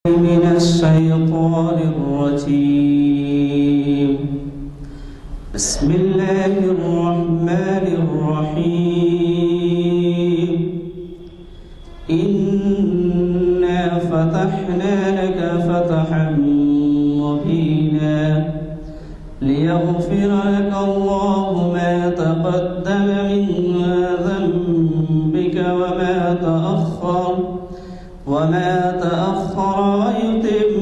من الشيطان الرجيم. بسم الله الرحمن الرحيم. إنا فتحنا لك فتحا مبينا ليغفر لك الله ما تقدم من ذنبك وما تأخر ويتم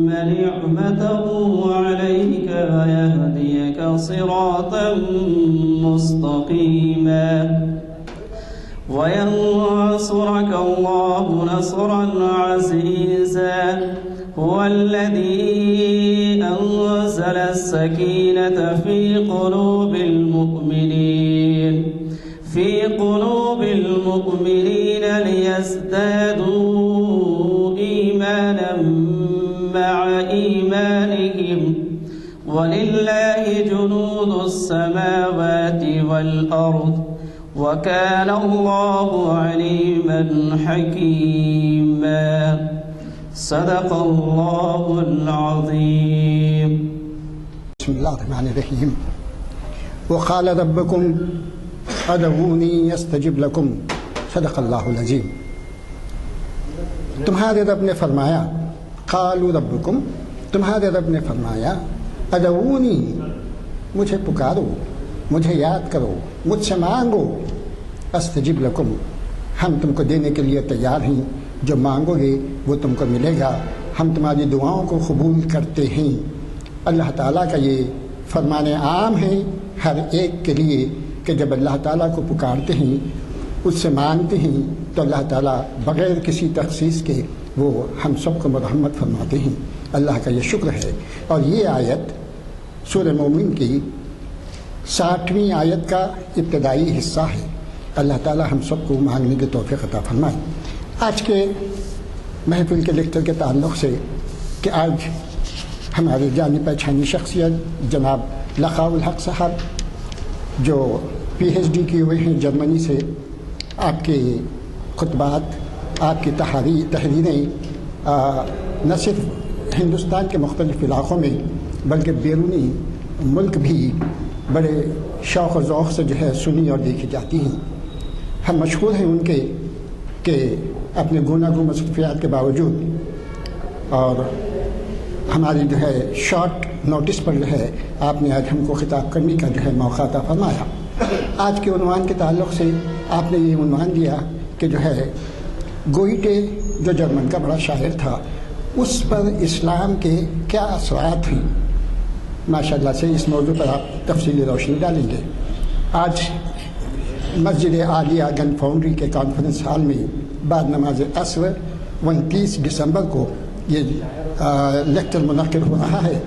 نعمته عليك ويهديك صراطا مستقيما وينصرك الله نصرا عزيزا. هو الذي أنزل السكينة في قلوب المؤمنين ليزدادوا إيمانا مع إيمانهم ولله جنود السماوات والأرض وكان الله عليما حكيما. صدق الله العظيم. بسم الله الرحمن الرحيم. وقال ربكم ادعوني استجب لكم. صدق اللہ العظیم. تمہارے رب نے فرمایا، قالوا ربکم، تمہارے رب نے فرمایا، ادعونی، مجھے پکارو، مجھے یاد کرو، مجھ سے مانگو، استجب لکم، ہم تم کو دینے کے لیے تیار ہیں، جو مانگو گے وہ تم کو ملے گا، ہم تمہاری دعاؤں کو قبول کرتے ہیں. اللہ تعالیٰ کا یہ فرمان عام ہے ہر ایک کے لیے کہ جب اللہ تعالیٰ کو پکارتے ہیں، اس سے مانگتے ہیں، تو اللہ تعالیٰ بغیر کسی تخصیص کے وہ ہم سب کو مرحمت فرماتے ہیں. اللہ کا یہ شکر ہے. اور یہ آیت سورہ مومن کی 60ویں آیت کا ابتدائی حصہ ہے. اللہ تعالیٰ ہم سب کو مانگنے کی توفیق عطا فرمائے. آج کے محفل کے لیکچر کے تعلق سے کہ آج ہماری جانی پہچانی شخصیت جناب لقاء الحق صاحب جو PhD کیے ہوئے ہیں جرمنی سے، آپ کے خطبات، آپ کی تحریریں نہ صرف ہندوستان کے مختلف علاقوں میں بلکہ بیرونی ملک بھی بڑے شوق و ذوق سے جو ہے سنی اور دیکھی جاتی ہیں. ہم مشہور ہیں ان کے کہ اپنے گوناگوں مصروفیات کے باوجود اور ہماری جو ہے شارٹ نوٹس پر جو ہے آپ نے آج ہم کو خطاب کرنے کا جو ہے موقع عطا فرمایا. آج کے عنوان کے تعلق سے آپ نے یہ عنوان دیا کہ جو ہے گوئٹے جو جرمن کا بڑا شاعر تھا، اس پر اسلام کے کیا اثرات ہیں. ماشاءاللہ سے اس موضوع پر آپ تفصیلی روشنی ڈالیں گے. آج مسجد عالیہ گن فاؤنڈری کے کانفرنس ہال میں بعد نماز عصر 29 دسمبر کو یہ لیکچر منعقد ہو رہا ہے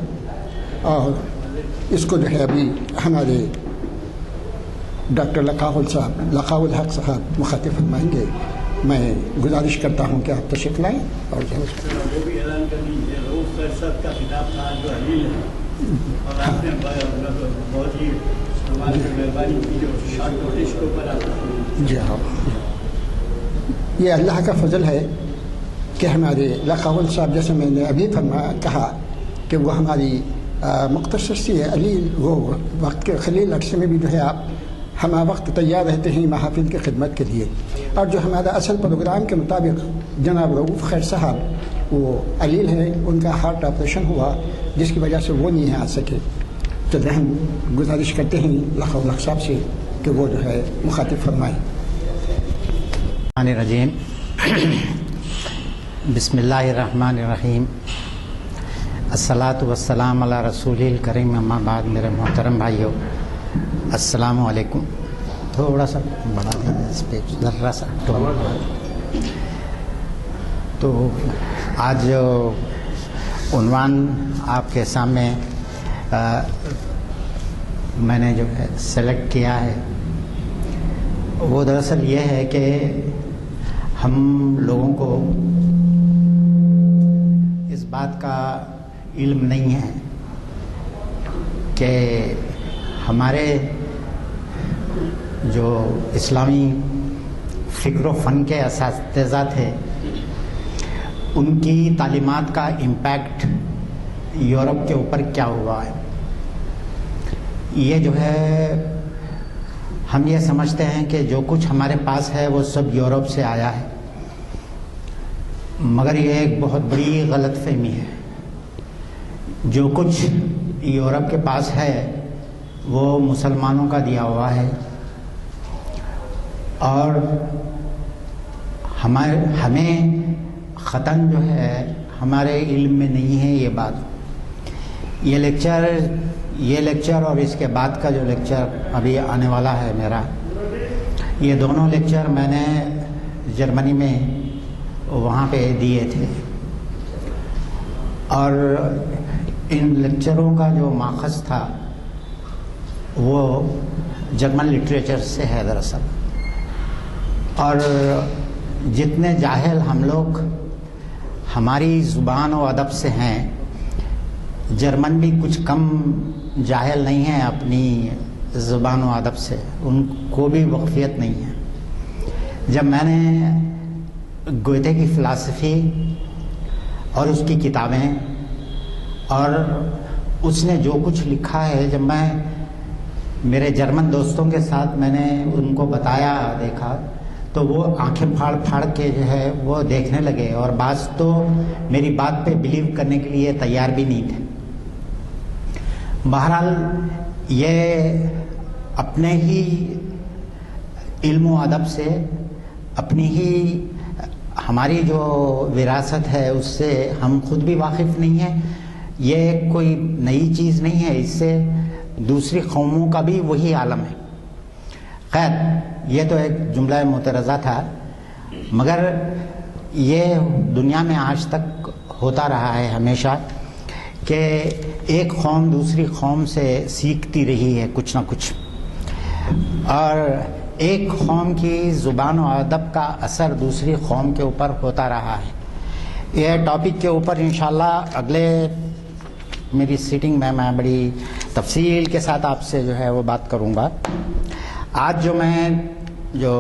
اور اس کو جو ہے ابھی ہمارے ڈاکٹر لقاء الحق صاحب مخاطب فرمائیں گے. میں گزارش کرتا ہوں کہ آپ تشریف لائیں اور جو جی ہاں، یہ اللہ کا فضل ہے کہ ہمارے لقاء صاحب، جیسے میں نے ابھی کہا کہ وہ ہماری مختصر سی علیل وہ وقت کے خلیل عرصے میں بھی جو ہے آپ ہم وقت تیار رہتے ہیں محافل کی خدمت کے لیے. اور جو ہمارا اصل پروگرام کے مطابق جناب رؤوف خیر صاحب وہ علیل ہیں، ان کا ہارٹ آپریشن ہوا جس کی وجہ سے وہ نہیں آ سکے. تو ہم گزارش کرتے ہیں لقاء الحق صاحب سے کہ وہ جو ہے مخاطب فرمائیں. الرحمن بسم اللہ الرحمن الرحیم. الصلاۃ والسلام علی رسول الکریم. اما بعد، میرے محترم بھائیوں، السلام علیکم. تھوڑا سا بڑھا دیں اس پہ ذرا سا. تو آج جو عنوان آپ کے سامنے میں نے جو ہے سلیکٹ کیا ہے وہ دراصل یہ ہے کہ ہم لوگوں کو اس بات کا علم نہیں ہے کہ ہمارے جو اسلامی فکر و فن کے اساتذہ تھے ان کی تعلیمات کا امپیکٹ یورپ کے اوپر کیا ہوا ہے. یہ جو ہے ہم یہ سمجھتے ہیں کہ جو کچھ ہمارے پاس ہے وہ سب یورپ سے آیا ہے، مگر یہ ایک بہت بڑی غلط فہمی ہے. جو کچھ یورپ کے پاس ہے وہ مسلمانوں کا دیا ہوا ہے، اور ہمیں قطعاً جو ہے ہمارے علم میں نہیں ہے یہ بات. یہ لیکچر اور اس کے بعد کا جو لیکچر ابھی آنے والا ہے میرا، یہ دونوں لیکچر میں نے جرمنی میں وہاں پہ دیے تھے، اور ان لیکچروں کا جو ماخذ تھا وہ جرمن لٹریچر سے ہے دراصل. اور جتنے جاہل ہم لوگ ہماری زبان و ادب سے ہیں، جرمن بھی کچھ کم جاہل نہیں ہیں اپنی زبان و ادب سے، ان کو بھی واقفیت نہیں ہے. جب میں نے گوئتے کی فلسفی اور اس کی کتابیں اور اس نے جو کچھ لکھا ہے، جب میں میرے جرمن دوستوں کے ساتھ میں نے ان کو بتایا، دیکھا، تو وہ آنکھیں پھاڑ پھاڑ کے جو ہے وہ دیکھنے لگے، اور بعض تو میری بات پہ بلیو کرنے کے لیے تیار بھی نہیں تھے. بہرحال یہ اپنے ہی علم و ادب سے، اپنی ہی ہماری جو وراثت ہے اس سے ہم خود بھی واقف نہیں ہیں. یہ کوئی نئی چیز نہیں ہے، اس سے دوسری قوموں کا بھی وہی عالم ہے. خیر، یہ تو ایک جملہ معترضہ تھا، مگر یہ دنیا میں آج تک ہوتا رہا ہے ہمیشہ کہ ایک قوم دوسری قوم سے سیکھتی رہی ہے کچھ نہ کچھ، اور ایک قوم کی زبان و ادب کا اثر دوسری قوم کے اوپر ہوتا رہا ہے. یہ ٹاپک کے اوپر انشاءاللہ اگلے میری سیٹنگ میں بڑی تفصیل کے ساتھ آپ سے جو ہے وہ بات کروں گا. آج جو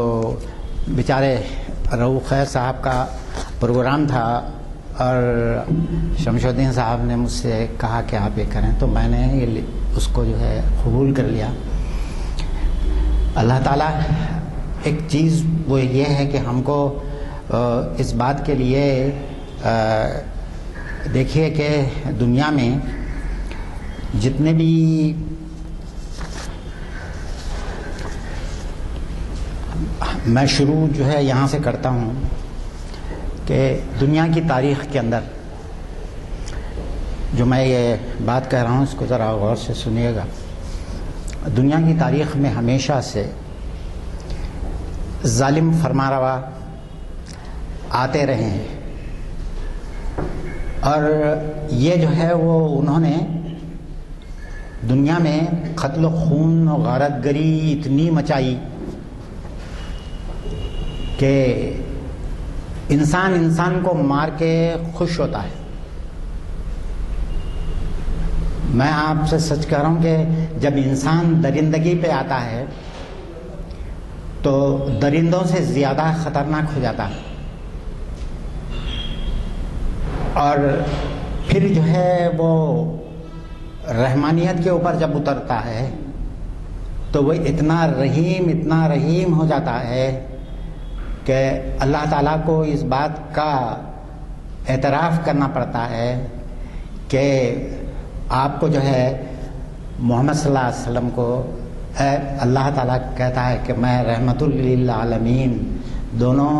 بیچارے رؤوف خیر صاحب کا پروگرام تھا اور شمس الدین صاحب نے مجھ سے کہا کہ آپ یہ کریں، تو میں نے اس کو جو ہے قبول کر لیا. اللہ تعالیٰ ایک چیز وہ یہ ہے کہ ہم کو اس بات کے لیے دیکھیے کہ دنیا میں جتنے بھی میں شروع جو ہے یہاں سے کرتا ہوں کہ دنیا کی تاریخ کے اندر جو میں یہ بات کہہ رہا ہوں اس کو ذرا غور سے سنیے گا. دنیا کی تاریخ میں ہمیشہ سے ظالم فرمانروا آتے رہے ہیں، اور یہ جو ہے وہ انہوں نے دنیا میں قتل و خون و غارت گری اتنی مچائی کہ انسان کو مار کے خوش ہوتا ہے. میں آپ سے سچ کہہ رہا ہوں کہ جب انسان درندگی پہ آتا ہے تو درندوں سے زیادہ خطرناک ہو جاتا ہے، اور پھر جو ہے وہ رحمانیت کے اوپر جب اترتا ہے تو وہ اتنا رحیم ہو جاتا ہے کہ اللہ تعالیٰ کو اس بات کا اعتراف کرنا پڑتا ہے کہ آپ کو جو ہے محمد صلی اللہ علیہ وسلم کو اللہ تعالیٰ کہتا ہے کہ میں رحمت للعالمین، دونوں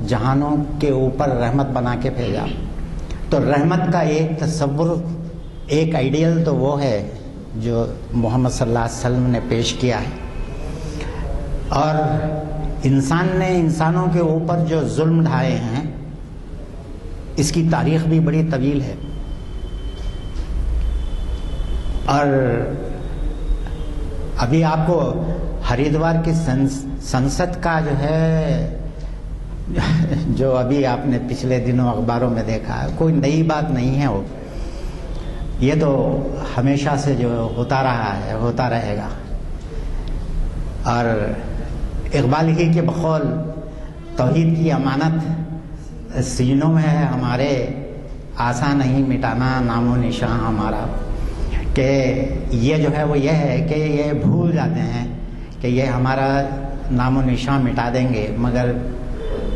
جہانوں کے اوپر رحمت بنا کے بھیجا. تو رحمت کا ایک تصور، ایک آئیڈیل تو وہ ہے جو محمد صلی اللہ علیہ وسلم نے پیش کیا ہے. اور انسان نے انسانوں کے اوپر جو ظلم ڈھائے ہیں اس کی تاریخ بھی بڑی طویل ہے. اور ابھی آپ کو ہریدوار کی سنسد کا جو ہے جو ابھی آپ نے پچھلے دنوں اخباروں میں دیکھا ہے، کوئی نئی بات نہیں ہے. وہ یہ تو ہمیشہ سے جو ہوتا رہا ہے، ہوتا رہے گا. اور اقبال ہی کے بقول توحید کی امانت سینوں میں ہے ہمارے آسان نہیں مٹانا نام و نشان ہمارا، کہ یہ جو ہے وہ یہ ہے کہ یہ بھول جاتے ہیں کہ یہ ہمارا نام و نشان مٹا دیں گے، مگر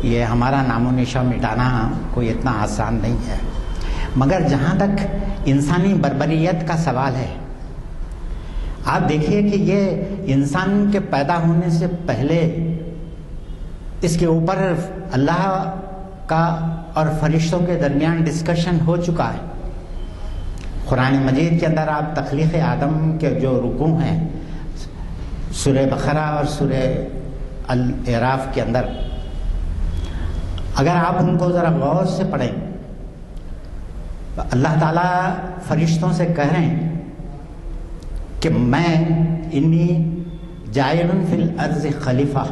یہ ہمارا نام و نشان مٹانا کوئی اتنا آسان نہیں ہے۔ مگر جہاں تک انسانی بربریت کا سوال ہے، آپ دیکھیے کہ یہ انسان کے پیدا ہونے سے پہلے اس کے اوپر اللہ کا اور فرشتوں کے درمیان ڈسکشن ہو چکا ہے۔ قرآن مجید کے اندر آپ تخلیق آدم کے جو رکوع ہیں سورہ بقرہ اور سورہ الاعراف کے اندر، اگر آپ ان کو ذرا غور سے پڑھیں، اللہ تعالیٰ فرشتوں سے کہہ رہے ہیں کہ میں انی جاعل فی الارض خلیفہ،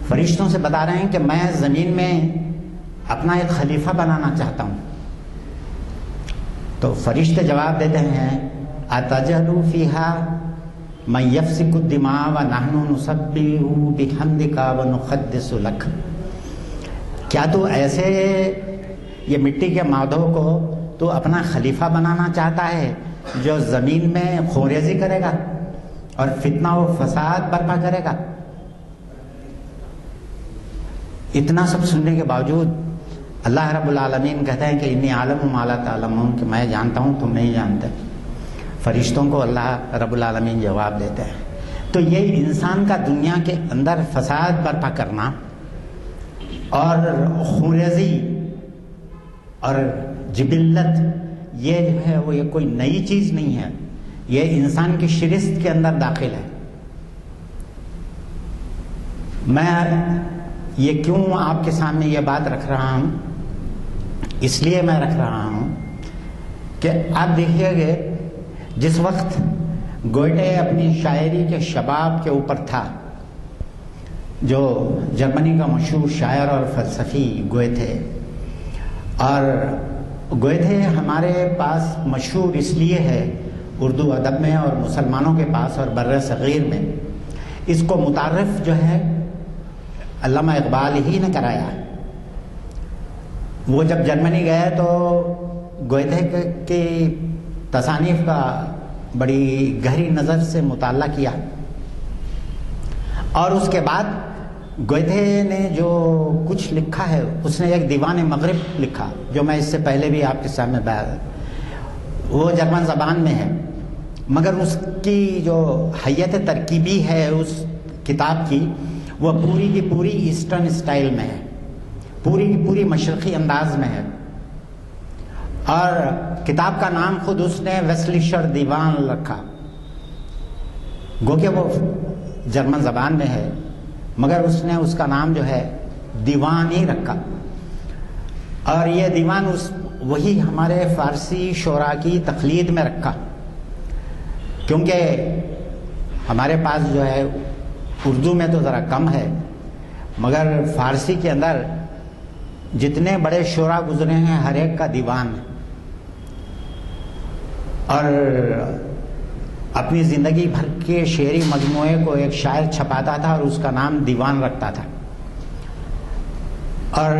فرشتوں سے بتا رہے ہیں کہ میں زمین میں اپنا ایک خلیفہ بنانا چاہتا ہوں۔ تو فرشتے جواب دیتے ہیں اتجعل فیہا من یفسک الدماء ونحن نسبح بحمدک ونقدس لک، کیا تو ایسے یہ مٹی کے مادوں کو تو اپنا خلیفہ بنانا چاہتا ہے جو زمین میں خوریزی کرے گا اور فتنہ و فساد برپا کرے گا؟ اتنا سب سننے کے باوجود اللہ رب العالمین کہتے ہیں کہ انی عالم ما لا تعلمون، کہ میں جانتا ہوں تم نہیں جانتے۔ فرشتوں کو اللہ رب العالمین جواب دیتے ہیں۔ تو یہ انسان کا دنیا کے اندر فساد برپا کرنا اور خوریزی اور جبلت، یہ جو ہے وہ یہ کوئی نئی چیز نہیں ہے، یہ انسان کی شرست کے اندر داخل ہے۔ میں یہ کیوں آپ کے سامنے یہ بات رکھ رہا ہوں؟ اس لیے میں رکھ رہا ہوں کہ آپ دیکھیے گے جس وقت گوئٹے اپنی شاعری کے شباب کے اوپر تھا، جو جرمنی کا مشہور شاعر اور فلسفی گوئتھے، اور گوئتھے ہمارے پاس مشہور اس لیے ہے اردو ادب میں اور مسلمانوں کے پاس اور بر صغیر میں، اس کو متعارف جو ہے علامہ اقبال ہی نے کرایا۔ وہ جب جرمنی گئے تو گوئتھے کی تصانیف کا بڑی گہری نظر سے مطالعہ کیا، اور اس کے بعد گوئتھے نے جو کچھ لکھا ہے، اس نے ایک دیوان مغرب لکھا جو میں اس سے پہلے بھی آپ کے سامنے بیان، وہ جرمن زبان میں ہے، مگر اس کی جو حیت ترکیبی ہے اس کتاب کی، وہ پوری کی پوری ایسٹرن اسٹائل میں ہے، پوری کی پوری مشرقی انداز میں ہے، اور کتاب کا نام خود اس نے ویسلیشر دیوان رکھا، گو کہ وہ جرمن زبان میں ہے، مگر اس نے اس کا نام جو ہے دیوان ہی رکھا۔ اور یہ دیوان وہی ہمارے فارسی شعراء کی تقلید میں رکھا، کیونکہ ہمارے پاس جو ہے اردو میں تو ذرا کم ہے، مگر فارسی کے اندر جتنے بڑے شعراء گزرے ہیں ہر ایک کا دیوان ہے، اور اپنی زندگی بھر کے شعری مجموعے کو ایک شاعر چھپاتا تھا اور اس کا نام دیوان رکھتا تھا۔ اور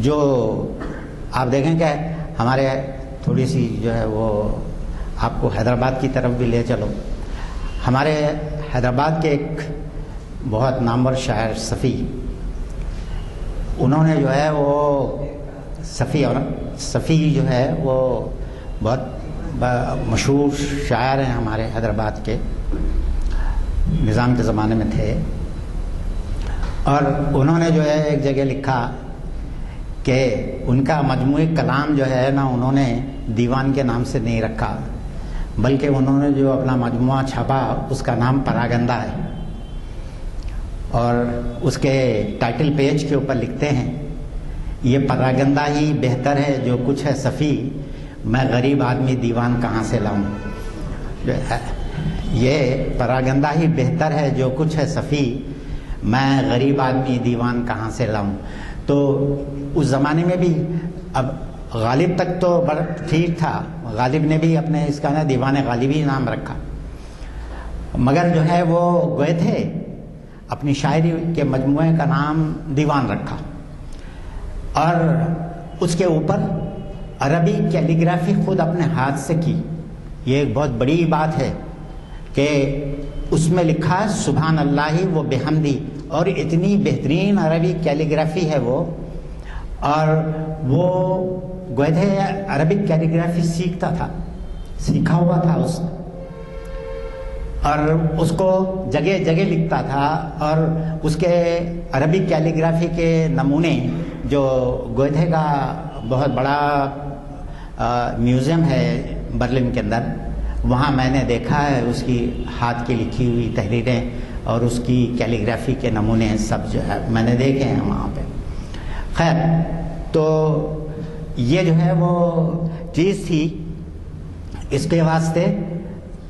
جو آپ دیکھیں کہ ہمارے تھوڑی سی جو ہے وہ آپ کو حیدرآباد کی طرف بھی لے چلو، ہمارے حیدرآباد کے ایک بہت نامور شاعر صفی، انہوں نے جو ہے وہ صفی جو ہے وہ بہت مشہور شاعر ہیں ہمارے حیدرآباد کے، نظام کے زمانے میں تھے، اور انہوں نے جو ہے ایک جگہ لکھا کہ ان کا مجموعی کلام جو ہے نا انہوں نے دیوان کے نام سے نہیں رکھا، بلکہ انہوں نے جو اپنا مجموعہ چھاپا اس کا نام پراگندہ ہے، اور اس کے ٹائٹل پیج کے اوپر لکھتے ہیں یہ پراگندہ ہی بہتر ہے جو کچھ ہے صفی، میں غریب آدمی دیوان کہاں سے لاؤں۔ یہ پراگندہ ہی بہتر ہے جو کچھ ہے صفی، میں غریب آدمی دیوان کہاں سے لاؤں۔ تو اس زمانے میں بھی، اب غالب تک تو بڑا ٹھیک تھا، غالب نے بھی اپنے اس کا نا دیوان غالبی نام رکھا، مگر جو ہے وہ گئے تھے اپنی شاعری کے مجموعے کا نام دیوان رکھا، اور اس کے اوپر عربی کیلیگرافی خود اپنے ہاتھ سے کی. یہ ایک بہت بڑی بات ہے کہ اس میں لکھا سبحان اللہ و بحمدی, اور اتنی بہترین عربی کیلیگرافی ہے وہ. اور وہ گوئے عربک کیلیگرافی سیکھا ہوا تھا اس, اور اس کو جگہ جگہ لکھتا تھا. اور اس کے عربی کیلیگرافی کے نمونے جو گوئے کا بہت بڑا میوزیم ہے برلن کے اندر, وہاں میں نے دیکھا ہے اس کی ہاتھ کی لکھی ہوئی تحریریں اور اس کی کیلیگرافی کے نمونے سب جو ہے میں نے دیکھے ہیں وہاں پہ. خیر, تو یہ جو ہے وہ چیز تھی. اس کے واسطے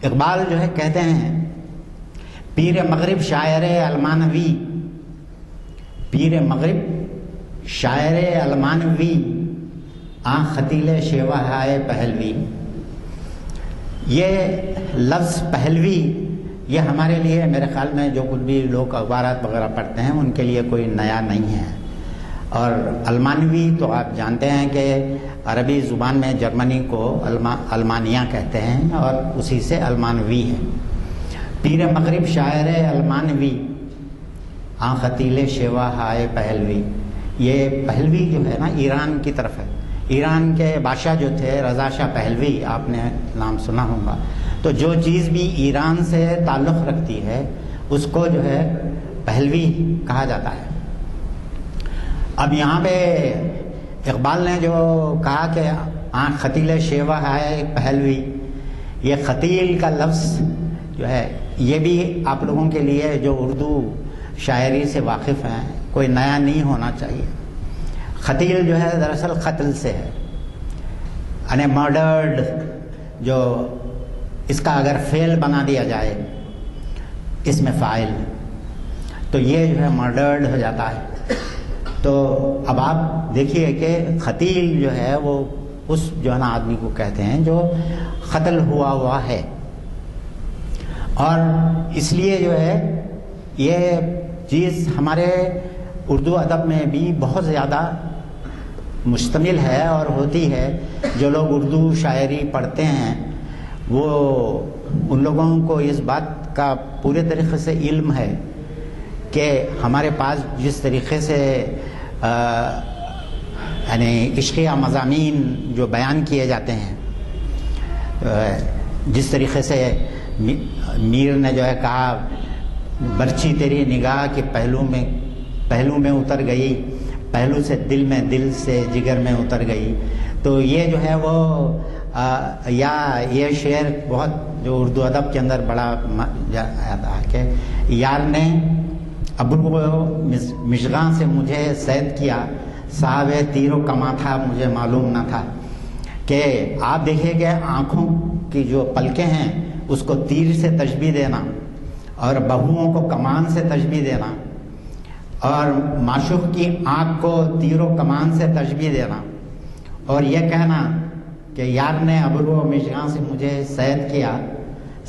اقبال جو ہے کہتے ہیں پیر مغرب شاعر المانوی, پیر مغرب شاعر المانوی آنکھ خطیل شیوہ ہائے پہلوی. یہ لفظ پہلوی یہ ہمارے لیے میرے خیال میں جو کچھ بھی لوگ اخبارات وغیرہ پڑھتے ہیں ان کے لیے کوئی نیا نہیں ہے. اور المانوی تو آپ جانتے ہیں کہ عربی زبان میں جرمنی کو المانیہ کہتے ہیں اور اسی سے المانوی ہے. پیر مغرب شاعر المانوی آنکھ خطیل شیوہ ہائے پہلوی. یہ پہلوی جو ہے نا ایران کی طرف ہے. ایران کے بادشاہ جو تھے رضا شاہ پہلوی, آپ نے نام سنا ہوگا. تو جو چیز بھی ایران سے تعلق رکھتی ہے اس کو جو ہے پہلوی کہا جاتا ہے. اب یہاں پہ اقبال نے جو کہا کہ آنکھ خطیل شیوہ ہے پہلوی, یہ خطیل کا لفظ جو ہے یہ بھی آپ لوگوں کے لیے جو اردو شاعری سے واقف ہیں کوئی نیا نہیں ہونا چاہیے. خطیل جو ہے دراصل قتل سے ہے, یعنی مرڈرڈ. جو اس کا اگر فعل بنا دیا جائے اس میں فاعل, تو یہ جو ہے مرڈرڈ ہو جاتا ہے. تو اب آپ دیکھیے کہ قتیل جو ہے وہ اس جو ہے نا آدمی کو کہتے ہیں جو قتل ہوا ہے. اور اس لیے جو ہے یہ چیز ہمارے اردو ادب میں بھی بہت زیادہ مشتمل ہے اور ہوتی ہے. جو لوگ اردو شاعری پڑھتے ہیں وہ ان لوگوں کو اس بات کا پورے طریقے سے علم ہے کہ ہمارے پاس جس طریقے سے یعنی عشقیہ مضامین جو بیان کیے جاتے ہیں, جس طریقے سے میر نے جو ہے کہا برچی تیری نگاہ کے پہلو میں اتر گئی, پہلو سے دل سے جگر میں اتر گئی. تو یہ جو ہے وہ یا یہ شعر بہت جو اردو ادب کے اندر بڑا آتا ہے کہ یار نے ابرو مشغاں سے مجھے صید کیا, صاحب تیر و کماں تھا مجھے معلوم نہ تھا. کہ آپ دیکھیے کہ آنکھوں کی جو پلکیں ہیں اس کو تیر سے تشبیہ دینا, اور بہوؤں کو کمان سے تشبیہ دینا, اور معشوق کی آنکھ کو تیر و کمان سے تشبیہ دینا, اور یہ کہنا کہ یار نے ابرو مشغاں سے مجھے صید کیا,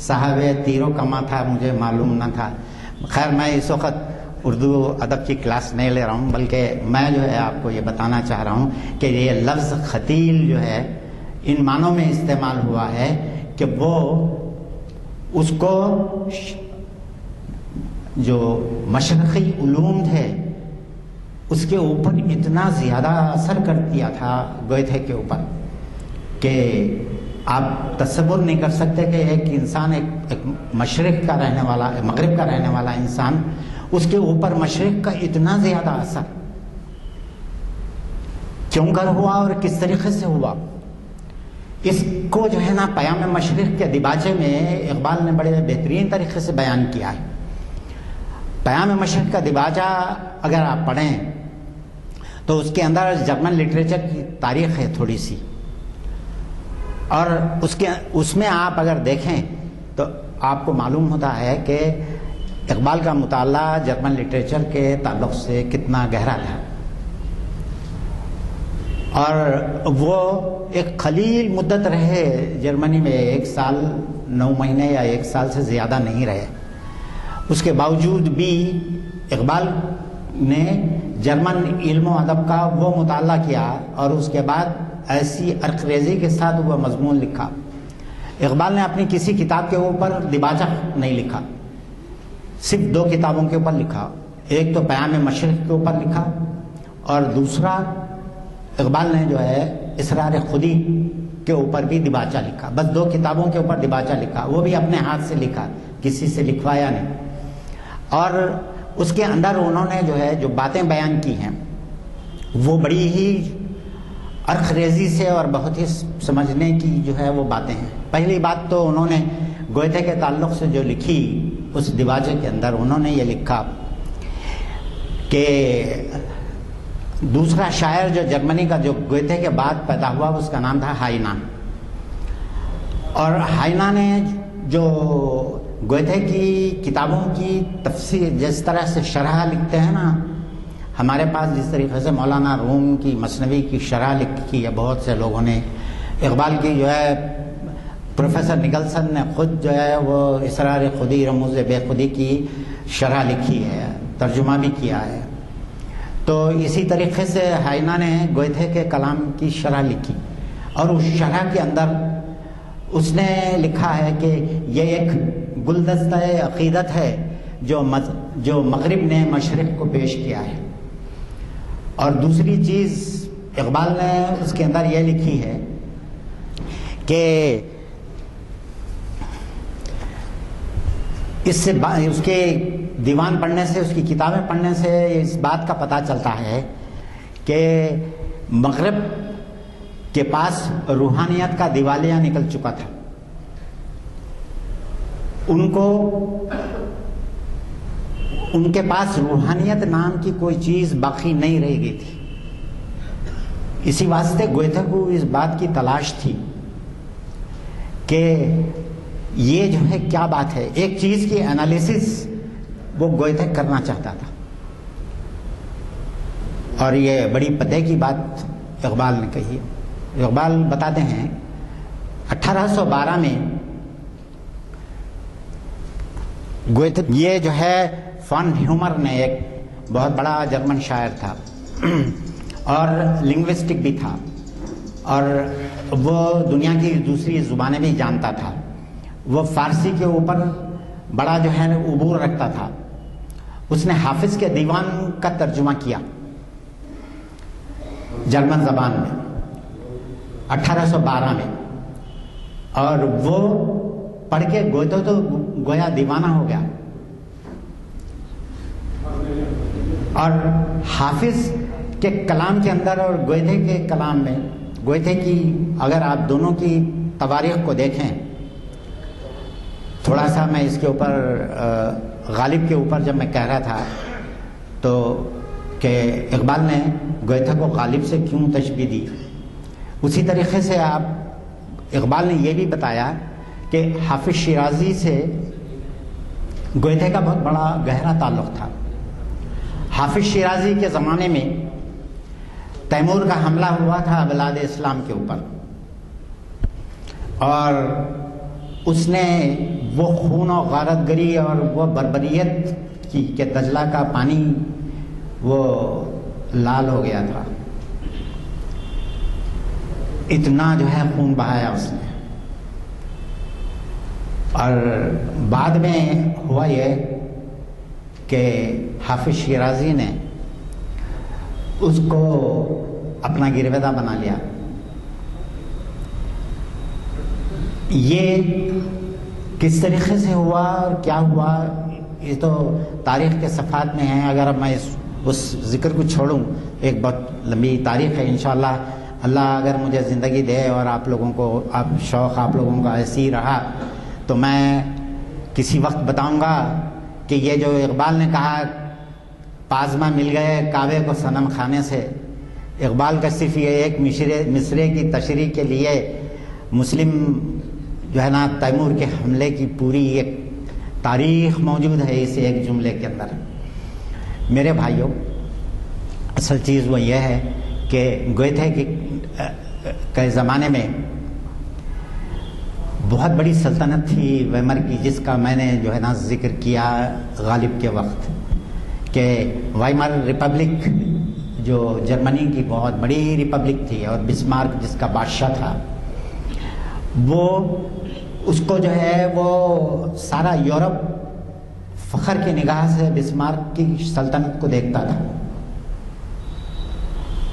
صاحب تیر و کماں تھا مجھے معلوم نہ تھا. خیر میں اس وقت اردو ادب کی کلاس نہیں لے رہا ہوں, بلکہ میں جو ہے آپ کو یہ بتانا چاہ رہا ہوں کہ یہ لفظ خطیل جو ہے ان معنوں میں استعمال ہوا ہے کہ وہ اس کو جو مشرقی علوم تھے اس کے اوپر اتنا زیادہ اثر کر دیا تھا گوئتھے کے اوپر کہ آپ تصور نہیں کر سکتے کہ ایک انسان ایک مشرق کا رہنے والا, مغرب کا رہنے والا انسان, اس کے اوپر مشرق کا اتنا زیادہ اثر کیوں کر ہوا اور کس طریقے سے ہوا. اس کو جو ہے نا پیام مشرق کے دیباچے میں اقبال نے بڑے بہترین طریقے سے بیان کیا ہے. پیام مشرق کا دیباچہ اگر آپ پڑھیں تو اس کے اندر جرمن لٹریچر کی تاریخ ہے تھوڑی سی, اور اس میں آپ اگر دیکھیں تو آپ کو معلوم ہوتا ہے کہ اقبال کا مطالعہ جرمن لٹریچر کے تعلق سے کتنا گہرا تھا. اور وہ ایک قلیل مدت رہے جرمنی میں, 1 سال 9 مہینے یا 1 سال سے زیادہ نہیں رہے. اس کے باوجود بھی اقبال نے جرمن علم و ادب کا وہ مطالعہ کیا اور اس کے بعد ایسی عرقریزی کے ساتھ وہ مضمون لکھا. اقبال نے اپنی کسی کتاب کے اوپر دیباچہ نہیں لکھا، صرف 2 کتابوں کے اوپر لکھا. ایک تو پیام مشرق کے اوپر لکھا اور دوسرا اقبال نے جو ہے اسرار خودی کے اوپر بھی دیباچہ لکھا. بس 2 کتابوں کے اوپر دیباچہ لکھا، وہ بھی اپنے ہاتھ سے لکھا، کسی سے لکھوایا نہیں. اور اس کے اندر انہوں نے جو ہے جو باتیں بیان کی ہیں وہ بڑی ہی عرقریزی سے اور بہت ہی سمجھنے کی جو ہے وہ باتیں ہیں. پہلی بات تو انہوں نے گوئتھے کے تعلق سے جو لکھی اس دیباچے کے اندر انہوں نے یہ لکھا کہ دوسرا شاعر جو جرمنی کا جو گوئتھے کے بعد پیدا ہوا اس کا نام تھا ہائنا. اور ہائنا نے جو گوئتھے کی کتابوں کی تفسیر جس طرح سے شرح لکھتے ہیں نا، ہمارے پاس جس طریقے سے مولانا روم کی مثنوی کی شرح لکھی ہے بہت سے لوگوں نے، اقبال کی جو ہے پروفیسر نکلسن نے خود جو ہے وہ اسرار خودی رموز بے خودی کی شرح لکھی ہے، ترجمہ بھی کیا ہے. تو اسی طریقے سے ہائنا نے گوئتھے کے کلام کی شرح لکھی اور اس شرح کے اندر اس نے لکھا ہے کہ یہ ایک گلدستہ عقیدت ہے جو مغرب نے مشرق کو پیش کیا ہے. اور دوسری چیز اقبال نے اس کے اندر یہ لکھی ہے کہ اس کے دیوان پڑھنے سے، اس کی کتابیں پڑھنے سے اس بات کا پتہ چلتا ہے کہ مغرب کے پاس روحانیت کا دیوالیہ نکل چکا تھا. ان کے پاس روحانیت نام کی کوئی چیز باقی نہیں رہ گئی تھی. اسی واسطے گوئتھے کو اس بات کی تلاش تھی کہ یہ جو ہے کیا بات ہے. ایک چیز کی انالیسس وہ گوئتھے کرنا چاہتا تھا اور یہ بڑی پتے کی بات اقبال نے کہی. اقبال بتاتے ہیں 1812 میں گوئتھے، یہ جو ہے فان ہیومر نے ایک بہت بڑا جرمن شاعر تھا اور لنگوسٹک بھی تھا اور وہ دنیا کی دوسری زبانیں بھی جانتا تھا. وہ فارسی کے اوپر بڑا جو ہے عبور رکھتا تھا. اس نے حافظ کے دیوان کا ترجمہ کیا جرمن زبان میں 1812 میں اور وہ پڑھ کے گوئتھے تو گویا دیوانہ ہو گیا. اور حافظ کے کلام کے اندر اور گوئتھے کے کلام میں، گوئتھے کی اگر آپ دونوں کی تواریخ کو دیکھیں، تھوڑا سا میں اس کے اوپر غالب کے اوپر جب میں کہہ رہا تھا تو کہ اقبال نے گوئتھے کو غالب سے کیوں تشبیہ دی، اسی طریقے سے آپ اقبال نے یہ بھی بتایا کہ حافظ شیرازی سے گوئتھے کا بہت بڑا گہرا تعلق تھا. حافظ شیرازی کے زمانے میں تیمور کا حملہ ہوا تھا بلاد اسلام کے اوپر اور اس نے وہ خون و غارت گری اور وہ بربریت کی کہ دجلہ کا پانی وہ لال ہو گیا تھا. اتنا جو ہے خون بہایا اس نے. اور بعد میں ہوا یہ کہ حافظ شیرازی نے اس کو اپنا گرویدہ بنا لیا. یہ کس طریقے سے ہوا اور کیا ہوا یہ تو تاریخ کے صفحات میں ہے. اگر اب میں اس ذکر کو چھوڑوں، ایک بہت لمبی تاریخ ہے. انشاءاللہ اللہ اگر مجھے زندگی دے اور آپ لوگوں کو شوق آپ لوگوں کا ایسی رہا تو میں کسی وقت بتاؤں گا کہ یہ جو اقبال نے کہا پازما مل گئے کعبے کو صنم خانے سے، اقبال کا صرف یہ ایک مصرے کی تشریح کے لیے مسلم جو ہے نا تیمور کے حملے کی پوری ایک تاریخ موجود ہے اس ایک جملے کے اندر. میرے بھائیوں، اصل چیز وہ یہ ہے کہ گوئتھے کے زمانے میں بہت بڑی سلطنت تھی ویمر کی، جس کا میں نے جو ہے نا ذکر کیا غالب کے وقت کہ وائمار ریپبلک جو جرمنی کی بہت بڑی ریپبلک تھی اور بسمارک جس کا بادشاہ تھا، وہ اس کو جو ہے وہ سارا یورپ فخر کی نگاہ سے بسمارک کی سلطنت کو دیکھتا تھا.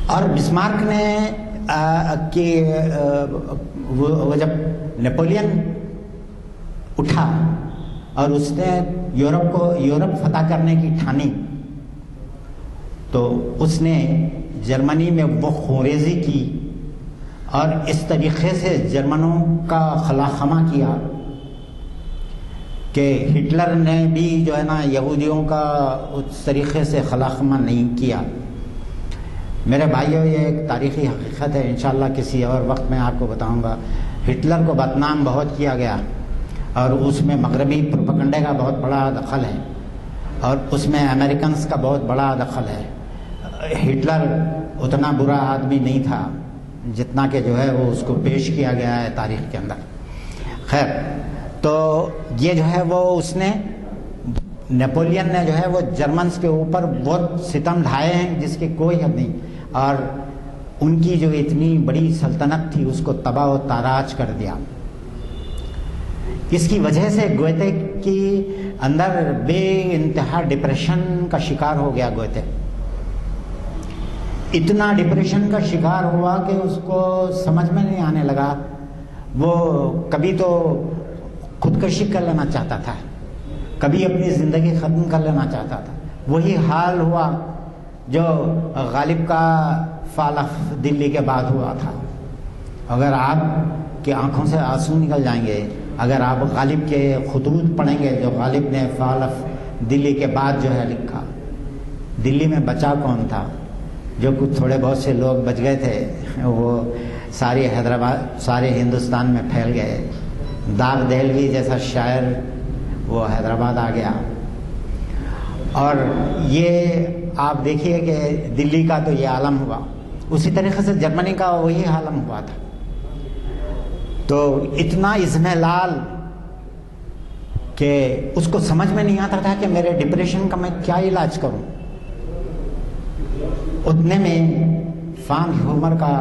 اور بسمارک نے وہ جب نیپولین اٹھا اور اس نے یورپ فتح کرنے کی ٹھانی، تو اس نے جرمنی میں وہ خوریزی کی اور اس طریقے سے جرمنوں کا خلاخمہ کیا کہ ہٹلر نے بھی جو ہے نا یہودیوں کا اس طریقے سے خلاخمہ نہیں کیا. میرے بھائیوں، یہ ایک تاریخی حقیقت ہے، انشاءاللہ کسی اور وقت میں آپ کو بتاؤں گا. ہٹلر کو بدنام بہت کیا گیا اور اس میں مغربی پروپیگنڈے کا بہت بڑا دخل ہے اور اس میں امریکنز کا بہت بڑا دخل ہے. ہٹلر اتنا برا آدمی نہیں تھا جتنا کہ جو ہے وہ اس کو پیش کیا گیا ہے تاریخ کے اندر. خیر، تو یہ جو ہے وہ اس نے نیپولین نے جو ہے وہ جرمنز کے اوپر بہت ستم ڈھائے ہیں جس کی کوئی حد نہیں، اور ان کی جو اتنی بڑی سلطنت تھی اس کو تباہ و تاراج کر دیا. اس کی وجہ سے گوئتے کی اندر بے انتہا ڈپریشن کا شکار ہو گیا. گوئتے اتنا ڈپریشن کا شکار ہوا کہ اس کو سمجھ میں نہیں آنے لگا. وہ کبھی تو خودکشی کر لینا چاہتا تھا، کبھی اپنی زندگی ختم کر لینا چاہتا تھا. وہی حال ہوا جو غالب کا فال آف دلی کے بعد ہوا تھا. اگر آپ کی آنکھوں سے آنسو نکل جائیں گے اگر آپ غالب کے خطوط پڑھیں گے جو غالب نے فال آف دلی کے بعد جو ہے لکھا. دلی میں بچا کون تھا؟ جو کچھ تھوڑے بہت سے لوگ بچ گئے تھے وہ سارے حیدرآباد، سارے ہندوستان میں پھیل گئے. داغ دہلوی جیسا شاعر وہ حیدرآباد آ گیا. اور یہ آپ دیکھیے کہ دلی کا تو یہ عالم ہوا، اسی طریقے سے جرمنی کا وہی عالم ہوا تھا. تو اتنا اضمحلال کہ اس کو سمجھ میں نہیں آتا تھا کہ میرے ڈپریشن کا میں کیا علاج کروں. اتنے میں فام ہیومر کا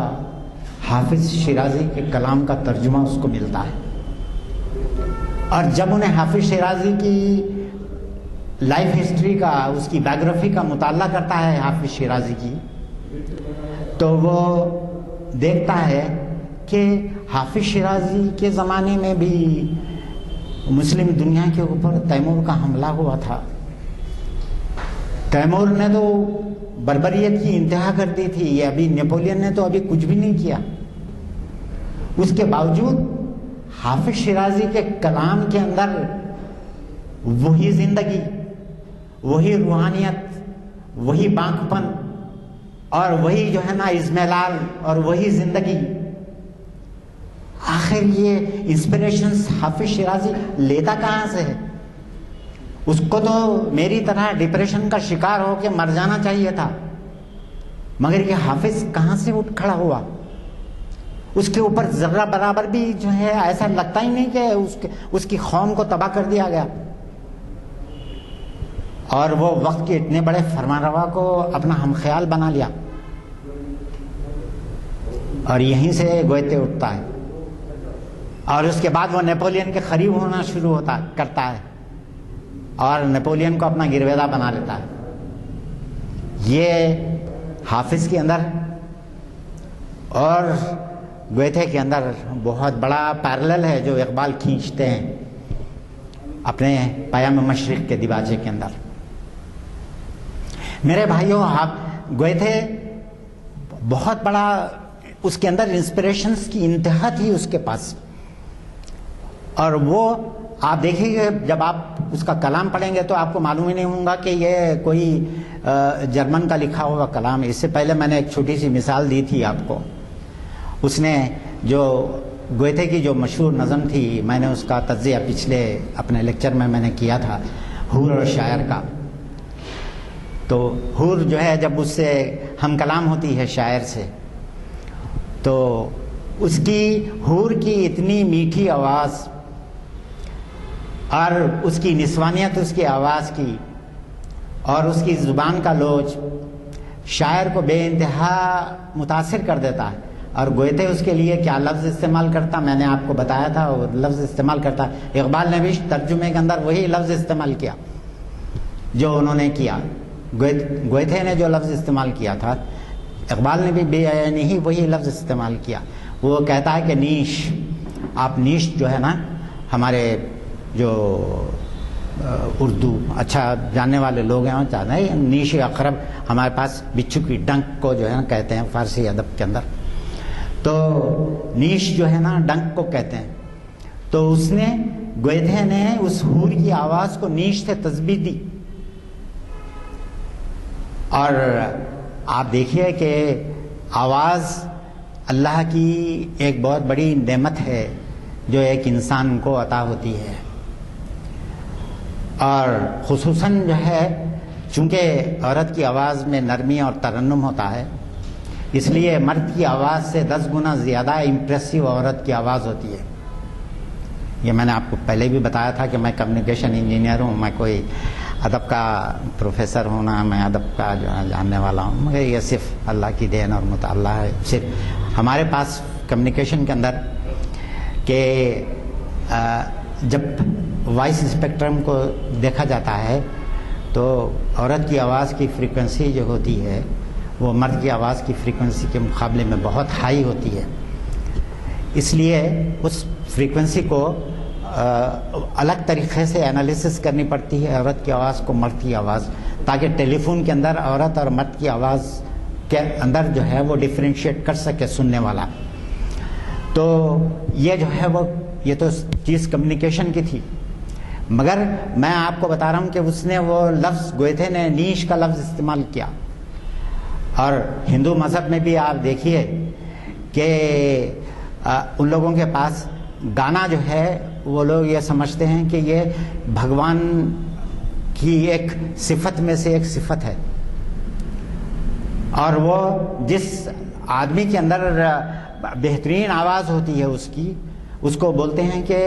حافظ شیرازی کے کلام کا ترجمہ اس کو ملتا ہے. اور جب انہیں حافظ شیرازی کی لائف ہسٹری کا، اس کی بایوگرافی کا مطالعہ کرتا ہے حافظ شیرازی کی، تو وہ دیکھتا ہے کہ حافظ شیرازی کے زمانے میں بھی مسلم دنیا کے اوپر تیمور کا حملہ ہوا تھا. تیمور نے تو بربریت کی انتہا کر دی تھی، یہ ابھی نیپولین نے تو ابھی کچھ بھی نہیں کیا. اس کے باوجود حافظ شیرازی کے کلام کے اندر وہی زندگی، وہی روحانیت، وہی بانک پن اور وہی جو ہے نا اضمحلال اور وہی زندگی. آخر یہ انسپریشنز حافظ شیرازی لیتا کہاں سے ہے؟ اس کو تو میری طرح ڈپریشن کا شکار ہو کے مر جانا چاہیے تھا، مگر یہ حافظ کہاں سے اٹھ کھڑا ہوا؟ اس کے اوپر ذرہ برابر بھی جو ہے ایسا لگتا ہی نہیں کہ اس کی قوم کو تباہ کر دیا گیا. اور وہ وقت کے اتنے بڑے فرمانروا کو اپنا ہم خیال بنا لیا. اور یہیں سے گوئتے اٹھتا ہے اور اس کے بعد وہ نیپولین کے قریب ہونا شروع کرتا ہے اور نیپولین کو اپنا گرویدہ بنا لیتا ہے. یہ حافظ کے اندر اور گوئتے کے اندر بہت بڑا پیرلل ہے جو اقبال کھینچتے ہیں اپنے پیام مشرق کے دیباچے کے اندر. میرے بھائیوں، آپ گوئتے بہت بڑا، اس کے اندر انسپریشنز کی انتہا تھی اس کے پاس. اور وہ آپ دیکھیں گے جب آپ اس کا کلام پڑھیں گے تو آپ کو معلوم ہی نہیں ہوگا کہ یہ کوئی جرمن کا لکھا ہوا کلام ہے. اس سے پہلے میں نے ایک چھوٹی سی مثال دی تھی آپ کو. اس نے جو گوئتے کی جو مشہور نظم تھی، میں نے اس کا تجزیہ پچھلے اپنے لیکچر میں نے کیا تھا، حور اور شاعر کا. تو حور جو ہے جب اس سے ہم کلام ہوتی ہے شاعر سے، تو اس کی حور کی اتنی میٹھی آواز اور اس کی نسوانیت اس کی آواز کی اور اس کی زبان کا لوچ شاعر کو بے انتہا متاثر کر دیتا ہے. اور گوئتھے اس کے لیے کیا لفظ استعمال کرتا میں نے آپ کو بتایا تھا. وہ لفظ استعمال کرتا, اقبال نے بھی ترجمے کے اندر وہی لفظ استعمال کیا جو انہوں نے کیا. گوئتھے نے جو لفظ استعمال کیا تھا, اقبال نے بھی بے عینی ہی وہی لفظ استعمال کیا. وہ کہتا ہے کہ نیش, آپ نیش جو ہے نا, ہمارے جو اردو اچھا جاننے والے لوگ ہیں وہ چاہتے ہیں نیش اقرب, ہمارے پاس بچھو کی ڈنک کو جو ہے نا کہتے ہیں فارسی ادب کے اندر. تو نیش جو ہے نا ڈنک کو کہتے ہیں. تو اس نے, گوئتھے نے اس حور کی آواز کو نیش سے تشبیہ دی. اور آپ دیکھیے کہ آواز اللہ کی ایک بہت بڑی نعمت ہے جو ایک انسان کو عطا ہوتی ہے. اور خصوصاً جو ہے چونکہ عورت کی آواز میں نرمی اور ترنم ہوتا ہے, اس لیے مرد کی آواز سے 10 گنا زیادہ امپریسو عورت کی آواز ہوتی ہے. یہ میں نے آپ کو پہلے بھی بتایا تھا کہ میں کمیونیکیشن انجینئر ہوں, میں کوئی ادب کا پروفیسر ہوں نا, میں ادب کا جو ہے جاننے والا ہوں, مگر یہ صرف اللہ کی دین اور مطالعہ ہے. صرف ہمارے پاس کمیونیکیشن کے اندر کہ جب وائس اسپیکٹرم کو دیکھا جاتا ہے تو عورت کی آواز کی فریکوینسی جو ہوتی ہے وہ مرد کی آواز کی فریکوینسی کے مقابلے میں بہت ہائی ہوتی ہے. اس لیے اس فریکوینسی کو الگ طریقے سے انالیسس کرنی پڑتی ہے, عورت کی آواز کو مرد کی آواز, تاکہ ٹیلی فون کے اندر عورت اور مرد کی آواز کے اندر جو ہے وہ ڈفرینشیٹ کر سکے سننے والا. تو یہ جو ہے وہ یہ تو چیز کمیونیکیشن کی تھی. مگر میں آپ کو بتا رہا ہوں کہ اس نے وہ لفظ, گوئتھے نے نیش کا لفظ استعمال کیا. اور ہندو مذہب میں بھی آپ دیکھیے کہ ان لوگوں کے پاس گانا جو ہے وہ لوگ یہ سمجھتے ہیں کہ یہ بھگوان کی ایک صفت میں سے ایک صفت ہے. اور وہ جس آدمی کے اندر بہترین آواز ہوتی ہے اس کی, اس کو بولتے ہیں کہ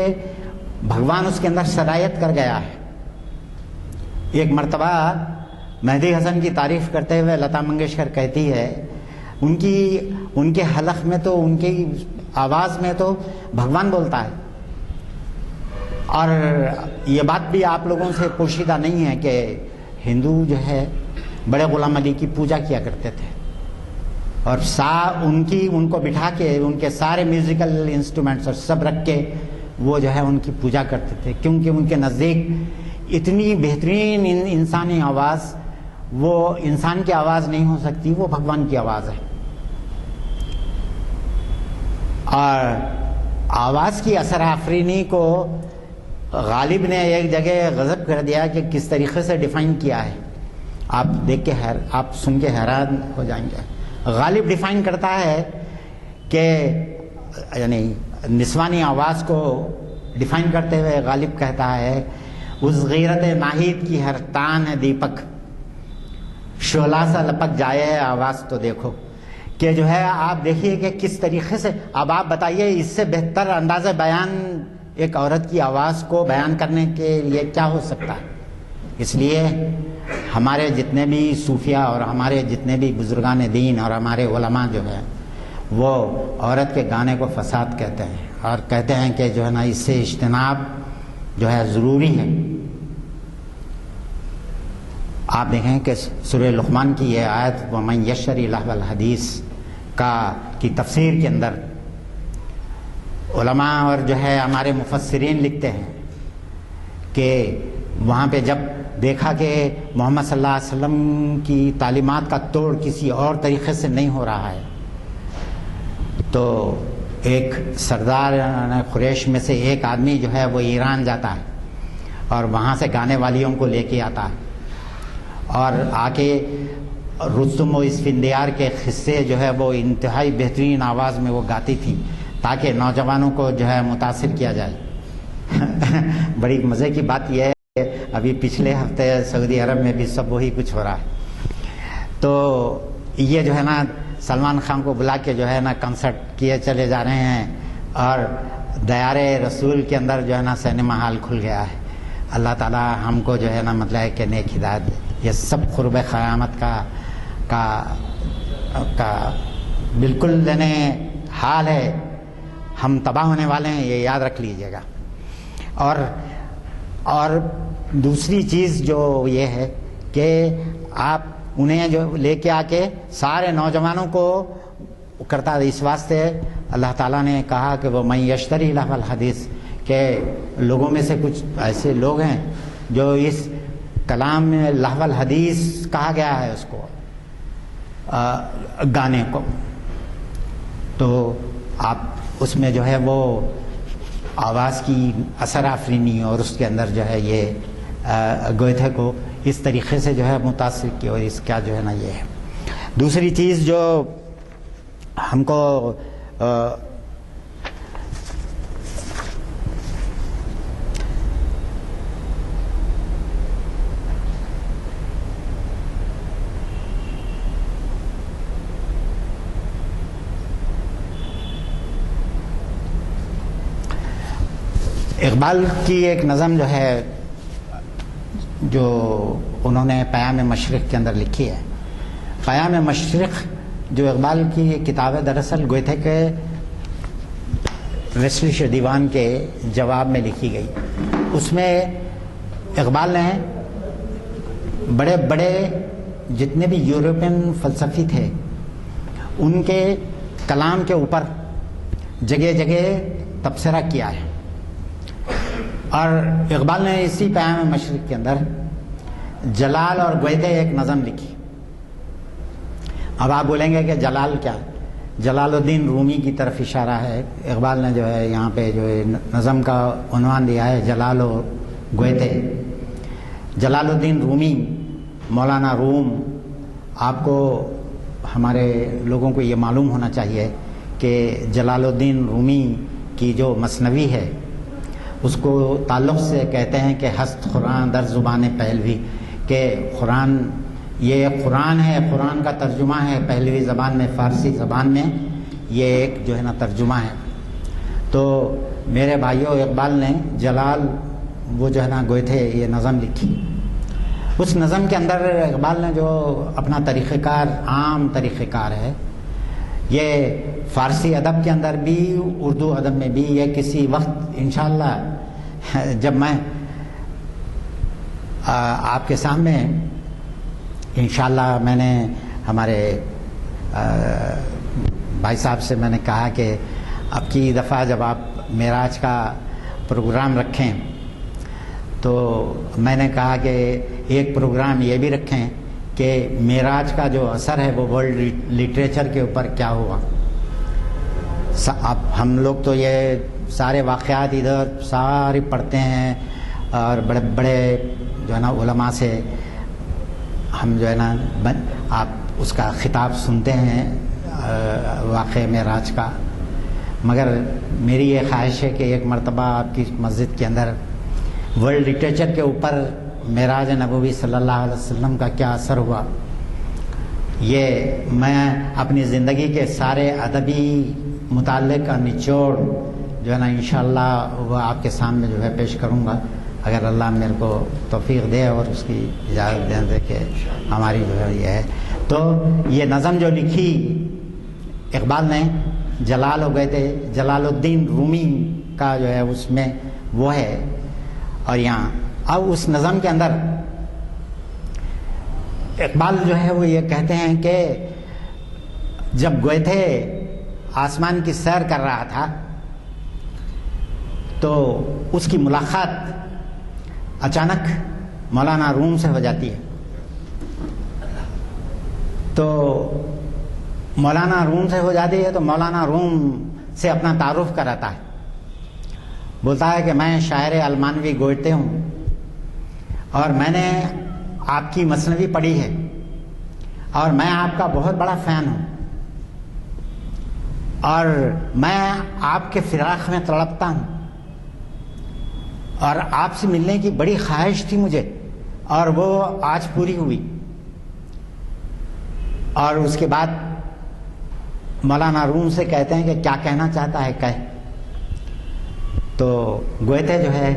بھگوان اس کے اندر صلاحیت کر گیا ہے. ایک مرتبہ مہدی حسن کی تعریف کرتے ہوئے لتا منگیشکر کہتی ہے ان کے حلق میں تو, ان کی آواز میں تو بھگوان بولتا ہے. اور یہ بات بھی آپ لوگوں سے پوشیدہ نہیں ہے کہ ہندو جو ہے بڑے غلام علی کی پوجا کیا کرتے تھے, اور ان کو بٹھا کے ان کے سارے میوزیکل انسٹرومنٹس اور سب رکھ کے وہ جو ہے ان کی پوجا کرتے تھے, کیونکہ ان کے نزدیک اتنی بہترین انسانی آواز وہ انسان کی آواز نہیں ہو سکتی, وہ بھگوان کی آواز ہے. اور آواز کی اثر آفرینی کو غالب نے ایک جگہ غضب کر دیا کہ کس طریقے سے ڈیفائن کیا ہے. آپ دیکھ کے آپ سن کے حیران ہو جائیں گے. غالب ڈیفائن کرتا ہے کہ یعنی نسوانی آواز کو ڈیفائن کرتے ہوئے غالب کہتا ہے اس غیرت ناہید کی ہر تان ہے دیپک, شعلہ سا لپک جائے آواز تو دیکھو. کہ جو ہے آپ دیکھیے کہ کس طریقے سے, اب آپ بتائیے اس سے بہتر انداز بیان ایک عورت کی آواز کو بیان کرنے کے لیے کیا ہو سکتا ہے. اس لیے ہمارے جتنے بھی صوفیہ اور ہمارے جتنے بھی بزرگان دین اور ہمارے علماء جو ہے وہ عورت کے گانے کو فساد کہتے ہیں, اور کہتے ہیں کہ جو ہے نا اس سے اجتناب جو ہے ضروری ہے. آپ دیکھیں کہ سورہ لقمان کی یہ آیت وَمَن يَشْتَرِ لَهْوَ الْحَدِيثِ کی تفسیر کے اندر علماء اور جو ہے ہمارے مفسرین لکھتے ہیں کہ وہاں پہ جب دیکھا کہ محمد صلی اللہ علیہ وسلم کی تعلیمات کا توڑ کسی اور طریقے سے نہیں ہو رہا ہے, تو ایک سردار قریش میں سے ایک آدمی جو ہے وہ ایران جاتا ہے اور وہاں سے گانے والیوں کو لے کے آتا ہے, اور آ کے رستم و اسفندیار کے قصے جو ہے وہ انتہائی بہترین آواز میں وہ گاتی تھی تاکہ نوجوانوں کو جو ہے متاثر کیا جائے. بڑی مزے کی بات یہ ہے کہ ابھی پچھلے ہفتے سعودی عرب میں بھی سب وہی کچھ ہو رہا ہے. تو یہ جو ہے نا سلمان خان کو بلا کے جو ہے نا کنسرٹ کیے چلے جا رہے ہیں, اور دیار رسول کے اندر جو ہے نا سنیما ہال کھل گیا ہے. اللہ تعالی ہم کو جو ہے نا مطلب ہے کہ نیک ہدایت دے. یہ سب قرب قیامت کا بالکل حال ہے. ہم تباہ ہونے والے ہیں، یہ یاد رکھ لیجیے گا. اور دوسری چیز جو یہ ہے کہ آپ انہیں جو لے کے آ کے سارے نوجوانوں کو کرتا ہے. اس واسطے اللہ تعالیٰ نے کہا کہ وہ من یشتری لہو الحدیث، کہ لوگوں میں سے کچھ ایسے لوگ ہیں جو اس کلام میں لہو الحدیث کہا گیا ہے اس کو، گانے کو. تو آپ اس میں جو ہے وہ آواز کی اثر آفرینی اور اس کے اندر جو ہے یہ گوئتھے کو اس طریقے سے جو ہے متاثر کی، اور اس کا جو ہے نا یہ ہے. دوسری چیز جو ہم کو اقبال کی ایک نظم جو ہے جو انہوں نے پیام مشرق کے اندر لکھی ہے. پیام مشرق جو اقبال کی کتاب ہے دراصل گوئتھے کے ویسٹلش دیوان کے جواب میں لکھی گئی. اس میں اقبال نے بڑے بڑے جتنے بھی یورپین فلسفی تھے ان کے کلام کے اوپر جگہ جگہ تبصرہ کیا ہے. اور اقبال نے اسی پیام مشرق کے اندر جلال اور گوئتھے ایک نظم لکھی. اب آپ بولیں گے کہ جلال کیا؟ جلال الدین رومی کی طرف اشارہ ہے. اقبال نے جو ہے یہاں پہ جو ہے نظم کا عنوان دیا ہے جلال و گوئتھے. جلال الدین رومی، مولانا روم، آپ کو ہمارے لوگوں کو یہ معلوم ہونا چاہیے کہ جلال الدین رومی کی جو مثنوی ہے اس کو تعلق سے کہتے ہیں کہ ہست قرآن در زبان پہلوی، کہ قرآن یہ قرآن ہے، قرآن کا ترجمہ ہے پہلوی زبان میں، فارسی زبان میں یہ ایک جو ہے نا ترجمہ ہے. تو میرے بھائیوں اقبال نے جلال وہ جو ہے نا گوئتھے یہ نظم لکھی. اس نظم کے اندر اقبال نے جو اپنا طریقہ کار، عام طریقہ کار ہے، یہ فارسی ادب کے اندر بھی اردو ادب میں بھی یہ کسی وقت انشاءاللہ جب میں آپ کے سامنے انشاءاللہ میں نے ہمارے بھائی صاحب سے میں نے کہا کہ اب کی دفعہ جب آپ معراج کا پروگرام رکھیں تو میں نے کہا کہ ایک پروگرام یہ بھی رکھیں کہ معراج کا جو اثر ہے وہ ورلڈ لٹریچر کے اوپر کیا ہوا. اب ہم لوگ تو یہ سارے واقعات ادھر سارے پڑھتے ہیں اور بڑے بڑے جو ہے نا علماء سے ہم جو ہے نا آپ اس کا خطاب سنتے ہیں واقعہ معراج کا. مگر میری یہ خواہش ہے کہ ایک مرتبہ آپ کی مسجد کے اندر ورلڈ لٹریچر کے اوپر معراج نبوی صلی اللہ علیہ وسلم کا کیا اثر ہوا، یہ میں اپنی زندگی کے سارے ادبی متعلق کا نچوڑ جو ہے نا انشاءاللہ وہ آپ کے سامنے جو ہے پیش کروں گا، اگر اللہ میرے کو توفیق دے اور اس کی اجازت دے کہ ہماری جو ہے یہ ہے. تو یہ نظم جو لکھی اقبال نے جلال ہو گئے تھے، جلال الدین رومی کا جو ہے اس میں وہ ہے. اور یہاں اب اس نظم کے اندر اقبال جو ہے وہ یہ کہتے ہیں کہ جب گوئتھے آسمان کی سیر کر رہا تھا تو اس کی ملاقات اچانک مولانا روم سے ہو جاتی ہے. تو مولانا روم سے ہو جاتی ہے تو مولانا روم سے اپنا تعارف کراتا ہے، بولتا ہے کہ میں شاعر المانوی گوئتھے ہوں اور میں نے آپ کی مثنوی پڑھی ہے اور میں آپ کا بہت بڑا فین ہوں اور میں آپ کے فراق میں تڑپتا ہوں اور آپ سے ملنے کی بڑی خواہش تھی مجھے اور وہ آج پوری ہوئی. اور اس کے بعد مولانا روم سے کہتے ہیں کہ کیا کہنا چاہتا ہے کہہ. تو گوئتھے جو ہے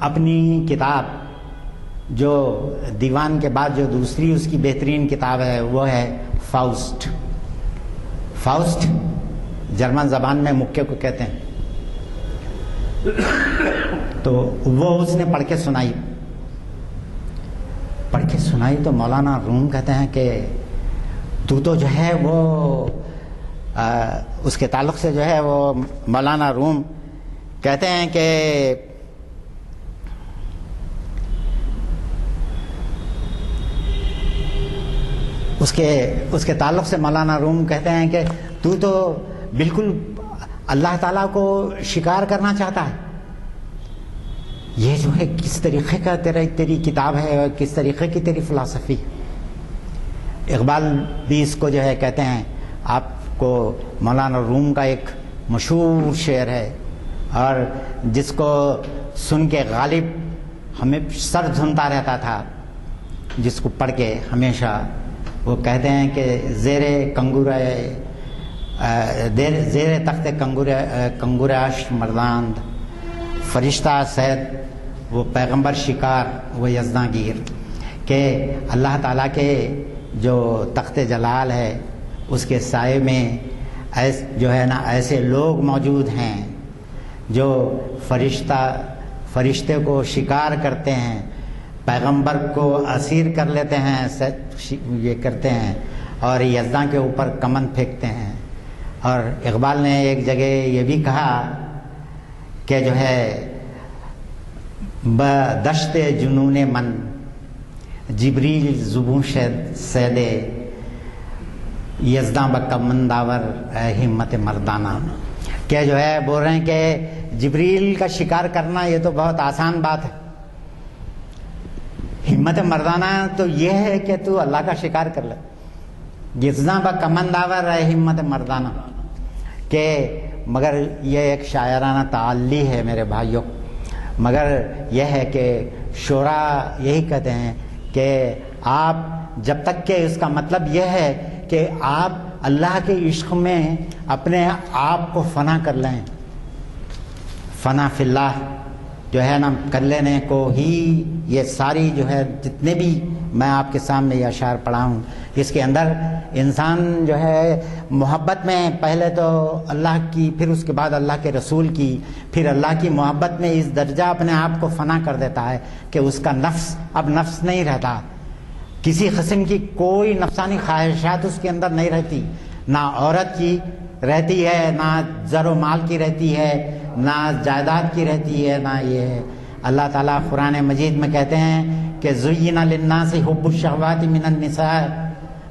اپنی کتاب جو دیوان کے بعد جو دوسری اس کی بہترین کتاب ہے وہ ہے فاؤسٹ. فاؤسٹ جرمن زبان میں مکے کو کہتے ہیں. تو وہ اس نے پڑھ کے سنائی. تو مولانا روم کہتے ہیں کہ تو جو ہے وہ اس کے تعلق سے جو ہے وہ مولانا روم کہتے ہیں کہ اس کے تعلق سے مولانا روم کہتے ہیں کہ تو بالکل اللہ تعالیٰ کو شکار کرنا چاہتا ہے. یہ جو ہے کس طریقے کا تیری کتاب ہے اور کس طریقے کی تیری فلسفی. اقبال بھی اس کو جو ہے کہتے ہیں. آپ کو مولانا روم کا ایک مشہور شعر ہے اور جس کو سن کے غالب ہمیں سر دھنتا رہتا تھا, جس کو پڑھ کے ہمیشہ وہ کہتے ہیں کہ زیر تخت کنگوراش مرداند فرشتہ سید وہ پیغمبر شکار وہ یزداں گیر. کہ اللہ تعالیٰ کے جو تخت جلال ہے اس کے سائے میں جو ہے نا ایسے لوگ موجود ہیں جو فرشتے کو شکار کرتے ہیں, پیغمبر کو اسیر کر لیتے ہیں, یہ کرتے ہیں اور یزداں کے اوپر کمن پھینکتے ہیں. اور اقبال نے ایک جگہ یہ بھی کہا کہ جو ہے بدشت جنون من جبریل زبوں سیدے یزداں بکمن داور اے ہمت مردانہ. کہ جو ہے بول رہے ہیں کہ جبریل کا شکار کرنا یہ تو بہت آسان بات ہے, ہمت مردانہ تو یہ ہے کہ تو اللہ کا شکار کر لے. یزداں بکمن داور اے ہمت مردانہ. کہ مگر یہ ایک شاعرانہ تعلی ہے میرے بھائیوں, مگر یہ ہے کہ شعراء یہی کہتے ہیں کہ آپ جب تک کہ اس کا مطلب یہ ہے کہ آپ اللہ کے عشق میں اپنے آپ کو فنا کر لیں, فنا فی اللہ جو ہے نا کر لینے کو ہی یہ ساری جو ہے جتنے بھی میں آپ کے سامنے یہ اشعار پڑھا ہوں اس کے اندر انسان جو ہے محبت میں پہلے تو اللہ کی, پھر اس کے بعد اللہ کے رسول کی, پھر اللہ کی محبت میں اس درجہ اپنے آپ کو فنا کر دیتا ہے کہ اس کا نفس اب نفس نہیں رہتا, کسی قسم کی کوئی نفسانی خواہشات اس کے اندر نہیں رہتی, نہ عورت کی رہتی ہے, نہ زر و مال کی رہتی ہے, نہ جائیداد کی رہتی ہے, نہ یہ ہے. اللہ تعالیٰ قرآن مجید میں کہتے ہیں کہ زُيِّنَ لِلنَّاسِ حُبُّ الشَّهَوَاتِ مِنَ النِّسَاءِ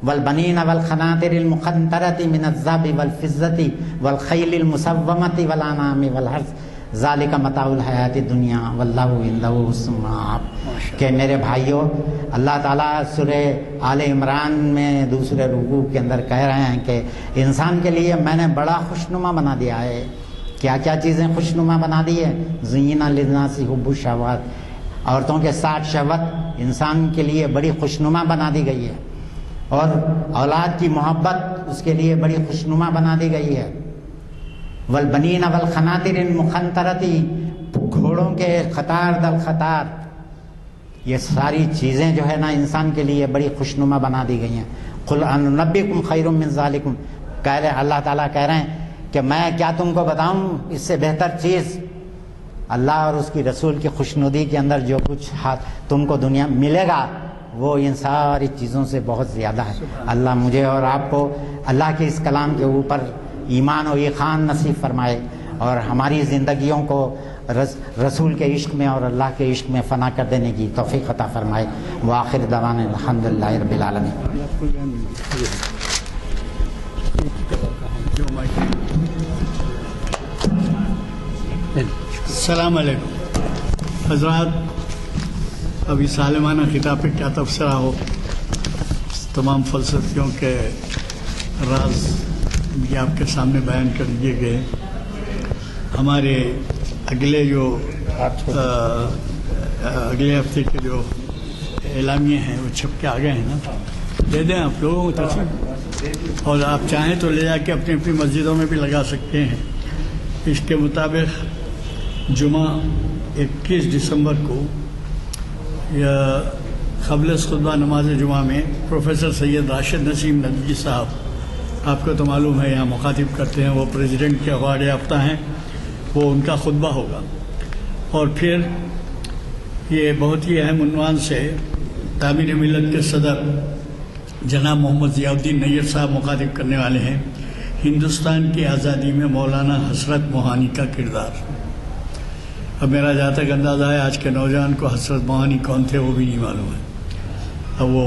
وَالْبَنِينَ وَالْقَنَاطِرِ الْمُقَنطَرَةِ مِنَ الذَّهَبِ وَالْفِضَّةِ وَالْخَيْلِ الْمُسَوَّمَةِ وَالْأَنْعَامِ وَالْحَرْثِ ذَلِكَ مَتَاعُ الْحَيَاةِ الدُّنْيَا وَاللَّهُ عِندَهُ حُسْنُ الْمَآبِ. کہ میرے بھائیوں اللہ تعالیٰ سورہ آل عمران میں دوسرے رکوع کے اندر کہہ رہے ہیں کہ انسان کے لیے میں نے بڑا خوشنما بنا دیا ہے. کیا کیا چیزیں خوشنما بنا دی ہے؟ زُيِّنَ لِلنَّاسِ حُبُّ الشَّهَوَاتِ, عورتوں کے ساتھ شہوت انسان کے لیے بڑی خوشنما بنا دی گئی ہے, اور اولاد کی محبت اس کے لیے بڑی خوشنما بنا دی گئی ہے. والبنین والقناطر المقنطرۃ, گھوڑوں کے قطار در قطار, یہ ساری چیزیں جو ہے نا انسان کے لیے بڑی خوشنما بنا دی گئی ہیں. قل انبئکم خیر من ذالکم, اللہ تعالیٰ کہہ رہے ہیں کہ میں کیا تم کو بتاؤں اس سے بہتر چیز, اللہ اور اس کی رسول کی خوشنودی کے اندر جو کچھ تم کو دنیا ملے گا وہ ان ساری چیزوں سے بہت زیادہ ہے. اللہ مجھے اور آپ کو اللہ کے اس کلام کے اوپر ایمان و یقین نصیب فرمائے اور ہماری زندگیوں کو رسول کے عشق میں اور اللہ کے عشق میں فنا کر دینے کی توفیق عطا فرمائے. وآخر دعوانا الحمدللہ رب العالمین. السلام علیکم حضرات. ابھی سالمانہ خطاب پہ کیا تبصرہ ہو, تمام فلسفیوں کے راز بھی آپ کے سامنے بیان کر دیے گئے. ہمارے اگلے ہفتے کے جو اعلامیے ہیں وہ چھپ کے آ گئے ہیں نا, دے دیں آپ لوگوں کو تصویر, اور آپ چاہیں تو لے جا کے اپنی اپنی مسجدوں میں بھی لگا سکتے ہیں. اس کے مطابق جمعہ 21 دسمبر کو قبل خطبہ نماز جمعہ میں پروفیسر سید راشد نسیم ندوی صاحب، آپ کو تو معلوم ہے یہاں مخاطب کرتے ہیں، وہ پریزیڈنٹ کے ایوارڈ یافتہ ہیں، وہ ان کا خطبہ ہوگا، اور پھر یہ بہت ہی اہم عنوان سے تعمیر ملت کے صدر جناب محمد ضیاء الدین نیّر صاحب مخاطب کرنے والے ہیں، ہندوستان کی آزادی میں مولانا حسرت موہانی کا کردار۔ اب میرا جہاں تک اندازہ ہے آج کے نوجوان کو حسرت موہانی کون تھے وہ بھی نہیں معلوم ہے۔ اب وہ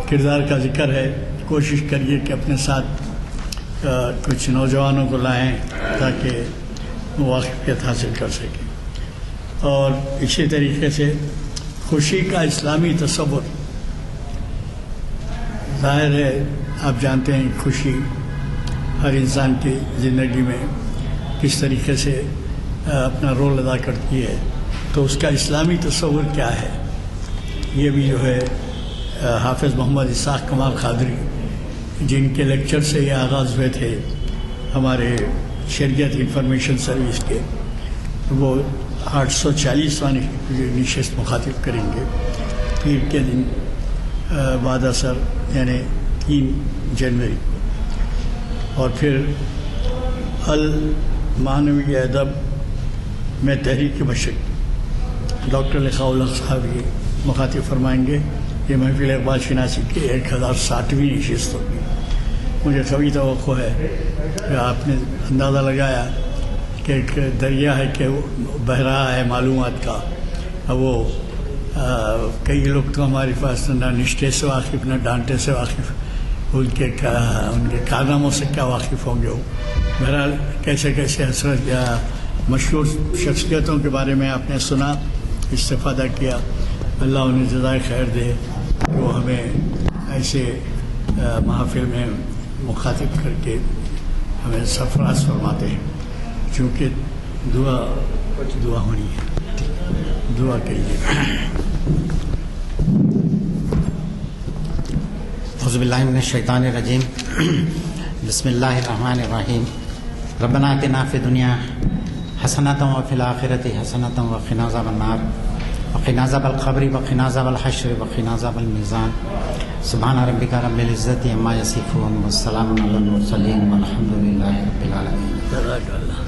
کردار کا ذکر ہے، کوشش کریے کہ اپنے ساتھ کچھ نوجوانوں کو لائیں تاکہ وہ واقفیت حاصل کر سکیں۔ اور اسی طریقے سے خوشی کا اسلامی تصور، ظاہر ہے آپ جانتے ہیں خوشی ہر انسان کی زندگی میں کس طریقے سے اپنا رول ادا کرتی ہے، تو اس کا اسلامی تصور کیا ہے، یہ بھی جو ہے حافظ محمد اسحاق کمال قادری جن کے لیکچر سے یہ آغاز ہوئے تھے ہمارے شریعت انفارمیشن سروس کے، وہ 840واں نشست مخاطب کریں گے پیر کے دن بعد اثر یعنی 3 جنوری کو، اور پھر المعنوی ادب میں تحریک مشق ڈاکٹر لقاء الحق صاحب یہ مخاطب فرمائیں گے۔ یہ محفل اقبال شناسی کی 1060ویں نشست ہوگی۔ مجھے قوی توقع ہے کہ آپ نے اندازہ لگایا کہ ایک دریا ہے کہ بہہ رہا ہے معلومات کا، اب وہ کئی لوگ تو ہمارے پاس نہ نشتے سے واقف نہ ڈانٹے سے واقف، ان کے کارناموں سے کیا واقف ہوں گے وہ۔ بہرحال کیسے کیسے حسرت یا مشہور شخصیتوں کے بارے میں آپ نے سنا، استفادہ کیا، اللہ انہیں جزائے خیر دے کہ وہ ہمیں ایسے محافل میں مخاطب کر کے ہمیں سرفراز فرماتے ہیں، چونکہ دعا ہونی ہے، دعا کریے۔ اعوذ باللہ من الشیطان الرجیم، بسم اللہ الرحمن الرحیم، ربنا آتنا فی الدنیا حسنۃ وفی الآخرۃ حسنۃ وقنا عذاب النار وقنا عذاب القبر وقنا عذاب الحشر وقنا عذاب المیزان، سبحان ربک رب العزۃ عما یصفون والسلام علی المرسلین والحمد للہ رب العالمین۔ جزاک اللہ۔